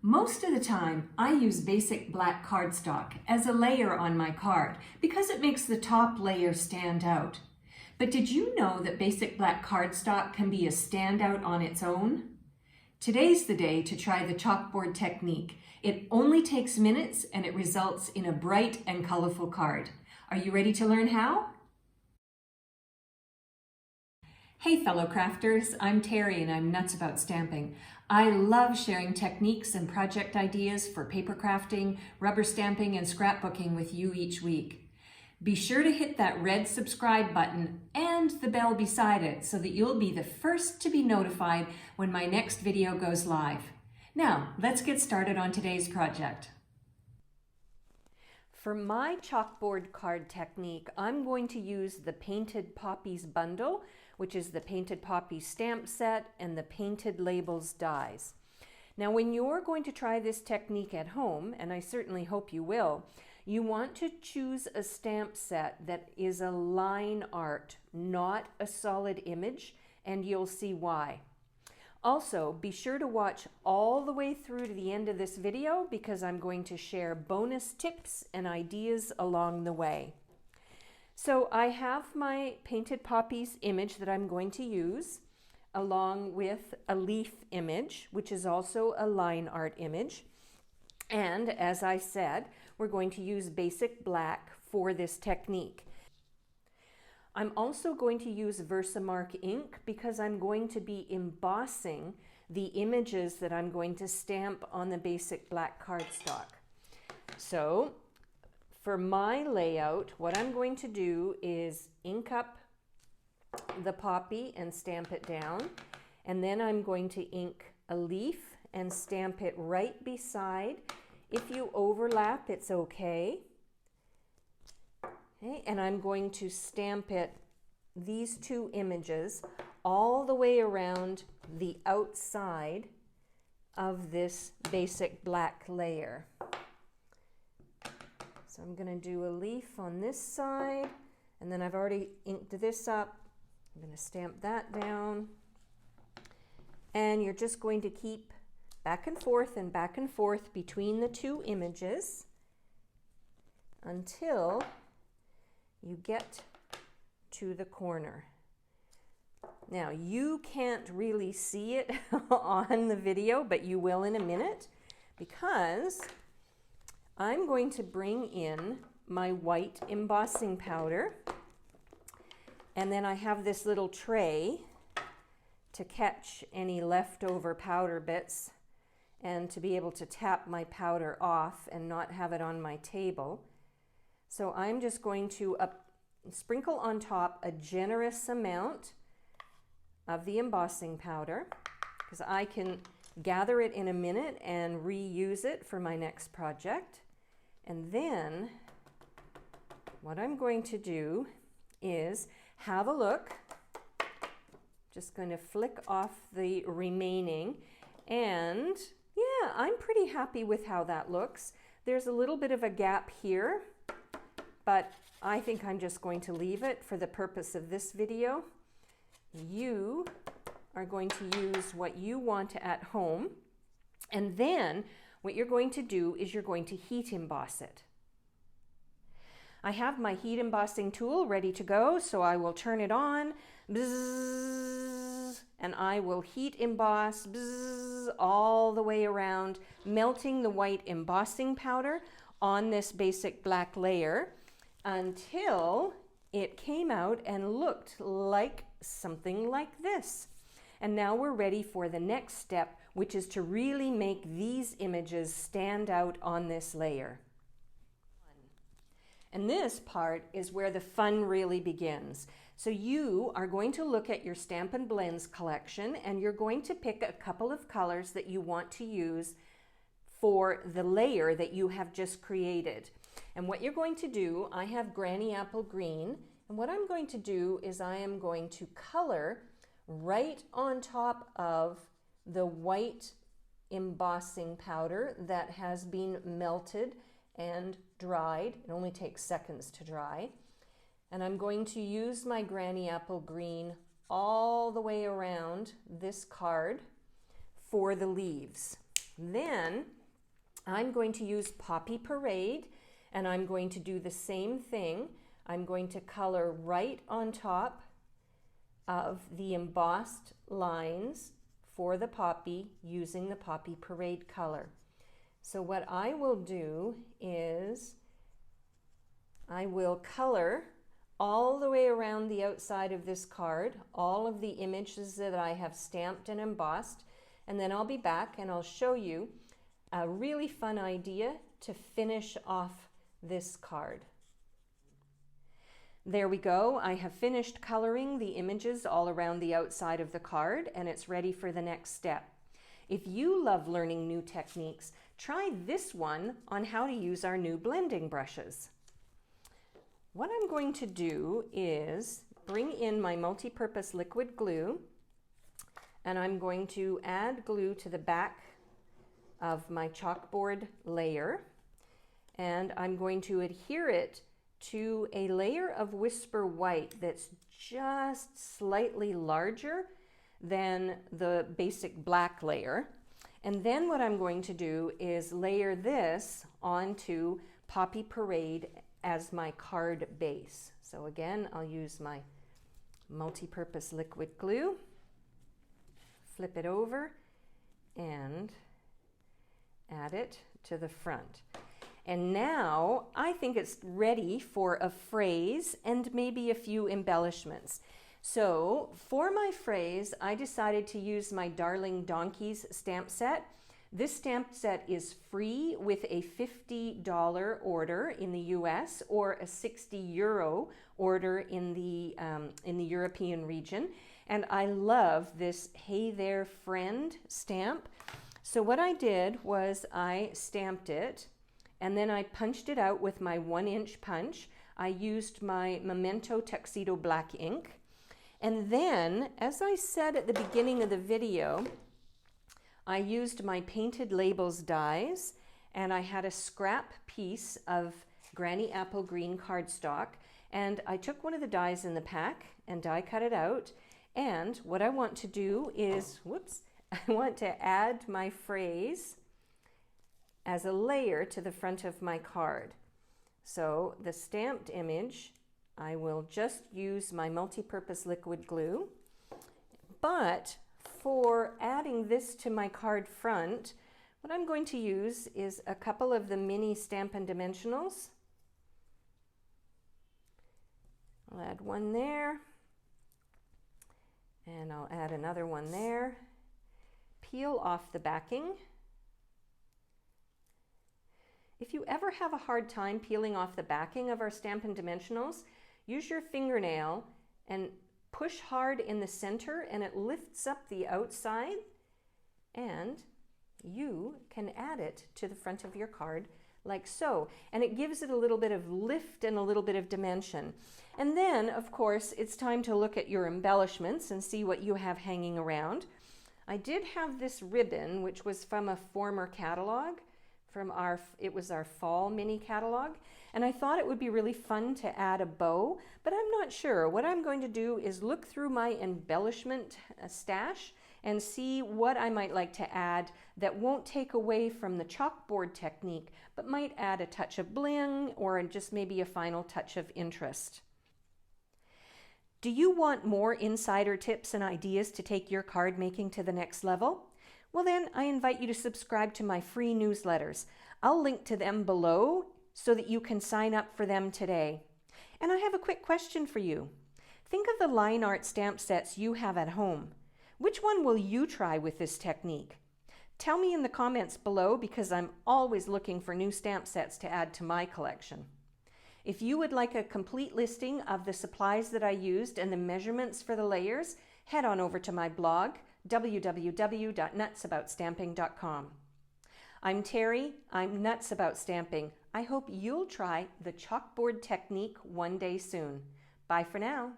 Most of the time, I use basic black cardstock as a layer on my card because it makes the top layer stand out. But did you know that basic black cardstock can be a standout on its own? Today's the day to try the chalkboard technique. It only takes minutes and it results in a bright and colorful card. Are you ready to learn how? Hey fellow crafters, I'm Terry and I'm nuts about stamping. I love sharing techniques and project ideas for paper crafting, rubber stamping, and scrapbooking with you each week. Be sure to hit that red subscribe button and the bell beside it so that you'll be the first to be notified when my next video goes live. Now, let's get started on today's project. For my chalkboard card technique, I'm going to use the Painted Poppies bundle, which is the Painted Poppies stamp set and the Painted Labels dies. Now, when you're going to try this technique at home, and I certainly hope you will, you want to choose a stamp set that is a line art, not a solid image, and you'll see why. Also, be sure to watch all the way through to the end of this video because I'm going to share bonus tips and ideas along the way. So I have my Painted Poppies image that I'm going to use along with a leaf image, which is also a line art image. And as I said, we're going to use basic black for this technique. I'm also going to use Versamark ink because I'm going to be embossing the images that I'm going to stamp on the basic black cardstock. So for my layout, what I'm going to do is ink up the poppy and stamp it down, and then I'm going to ink a leaf and stamp it right beside. If you overlap, it's okay. Okay, and I'm going to stamp it, these two images, all the way around the outside of this basic black layer. So I'm going to do a leaf on this side, and then I've already inked this up. I'm going to stamp that down. And you're just going to keep back and forth between the two images until you get to the corner. Now, you can't really see it on the video, but you will in a minute because I'm going to bring in my white embossing powder, and then I have this little tray to catch any leftover powder bits and to be able to tap my powder off and not have it on my table. So I'm just going to sprinkle on top a generous amount of the embossing powder because I can gather it in a minute and reuse it for my next project. And then what I'm going to do is have a look. Just going to flick off the remaining, and yeah, I'm pretty happy with how that looks. There's a little bit of a gap here, but I think I'm just going to leave it for the purpose of this video. You are going to use what you want at home, and then what you're going to do is you're going to heat emboss it. I have my heat embossing tool ready to go, so I will turn it on, bzzz, and I will heat emboss bzzz, all the way around, melting the white embossing powder on this basic black layer until it came out and looked like something like this. And now we're ready for the next step, which is to really make these images stand out on this layer. And this part is where the fun really begins. So you are going to look at your Stampin' Blends collection and you're going to pick a couple of colors that you want to use for the layer that you have just created. And what you're going to do, I have Granny Apple Green, and what I'm going to do is I am going to color right on top of the white embossing powder that has been melted and dried. It only takes seconds to dry. And I'm going to use my Granny Apple Green all the way around this card for the leaves. Then I'm going to use Poppy Parade, and I'm going to do the same thing. I'm going to color right on top of the embossed lines for the poppy using the Poppy Parade color. So what I will do is I will color all the way around the outside of this card, all of the images that I have stamped and embossed, and then I'll be back and I'll show you a really fun idea to finish off this card. There we go. I have finished coloring the images all around the outside of the card, and it's ready for the next step. If you love learning new techniques, try this one on how to use our new blending brushes. What I'm going to do is bring in my multi-purpose liquid glue, and I'm going to add glue to the back of my chalkboard layer, and I'm going to adhere it to a layer of Whisper White that's just slightly larger than the basic black layer. And then what I'm going to do is layer this onto Poppy Parade as my card base. So again, I'll use my multi-purpose liquid glue, flip it over, and add it to the front. And now I think it's ready for a phrase and maybe a few embellishments. So for my phrase, I decided to use my Darling Donkeys stamp set. This stamp set is free with a $50 order in the US or a €60 order in the European region. And I love this Hey There Friend stamp. So what I did was I stamped it, and then I punched it out with my 1-inch punch. I used my Memento Tuxedo black ink. And then, as I said at the beginning of the video, I used my Painted Labels dies, and I had a scrap piece of Granny Apple Green cardstock, and I took one of the dies in the pack and die cut it out. And what I want to do is, I want to add my phrase as a layer to the front of my card. So the stamped image, I will just use my multi-purpose liquid glue, but for adding this to my card front, what I'm going to use is a couple of the mini Stampin' Dimensionals. I'll add one there, and I'll add another one there. Peel off the backing. If you ever have a hard time peeling off the backing of our Stampin' Dimensionals, use your fingernail and push hard in the center, and it lifts up the outside, and you can add it to the front of your card like so. And it gives it a little bit of lift and a little bit of dimension. And then, of course, it's time to look at your embellishments and see what you have hanging around. I did have this ribbon, which was from a former catalog. It was our fall mini catalog, and I thought it would be really fun to add a bow, but I'm not sure. What I'm going to do is look through my embellishment stash and see what I might like to add that won't take away from the chalkboard technique, but might add a touch of bling or just maybe a final touch of interest. Do you want more insider tips and ideas to take your card making to the next level? Well then, I invite you to subscribe to my free newsletters. I'll link to them below so that you can sign up for them today. And I have a quick question for you. Think of the line art stamp sets you have at home. Which one will you try with this technique? Tell me in the comments below, because I'm always looking for new stamp sets to add to my collection. If you would like a complete listing of the supplies that I used and the measurements for the layers, head on over to my blog, www.nutsaboutstamping.com. I'm Terry. I'm nuts about stamping. I hope you'll try the chalkboard technique one day soon. Bye for now.